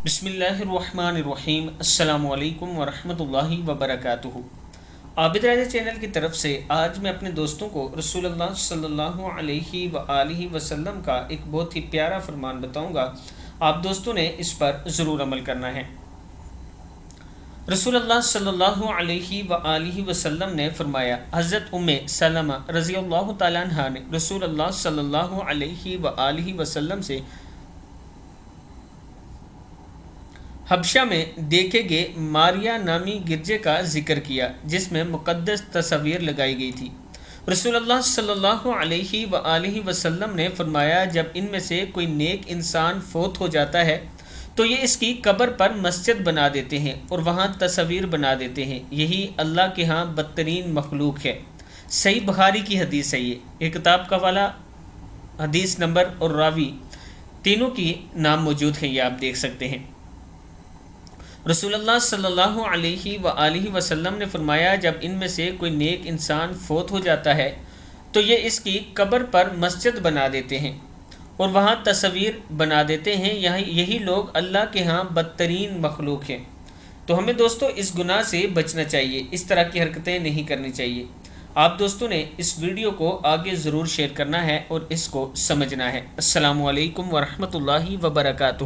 بسم اللہ الرحمن الرحیم۔ السلام علیکم ورحمۃ اللہ وبرکاتہ۔ عابد راجہ چینل کی طرف سے آج میں اپنے دوستوں کو رسول اللہ صلی اللہ علیہ وآلہ وسلم کا ایک بہت ہی پیارا فرمان بتاؤں گا۔ آپ دوستوں نے اس پر ضرور عمل کرنا ہے۔ رسول اللہ صلی اللہ علیہ وآلہ وسلم نے فرمایا، حضرت ام سلمہ رضی اللہ تعالیٰ عنہ نے رسول اللہ صلی اللہ علیہ وآلہ وسلم سے حبشہ میں دیکھے گئے ماریا نامی گرجے کا ذکر کیا جس میں مقدس تصویر لگائی گئی تھی۔ رسول اللہ صلی اللہ علیہ وآلہ وسلم نے فرمایا، جب ان میں سے کوئی نیک انسان فوت ہو جاتا ہے تو یہ اس کی قبر پر مسجد بنا دیتے ہیں اور وہاں تصویر بنا دیتے ہیں، یہی اللہ کے ہاں بدترین مخلوق ہے۔ صحیح بخاری کی حدیث ہے۔ یہ کتاب کا حوالہ، حدیث نمبر اور راوی تینوں کی نام موجود ہیں، یہ آپ دیکھ سکتے ہیں۔ رسول اللہ صلی اللہ علیہ وآلہ وسلم نے فرمایا، جب ان میں سے کوئی نیک انسان فوت ہو جاتا ہے تو یہ اس کی قبر پر مسجد بنا دیتے ہیں اور وہاں تصویر بنا دیتے ہیں، یہی لوگ اللہ کے ہاں بدترین مخلوق ہیں۔ تو ہمیں دوستو اس گناہ سے بچنا چاہیے، اس طرح کی حرکتیں نہیں کرنی چاہیے۔ آپ دوستوں نے اس ویڈیو کو آگے ضرور شیئر کرنا ہے اور اس کو سمجھنا ہے۔ السلام علیکم ورحمۃ اللہ وبرکاتہ۔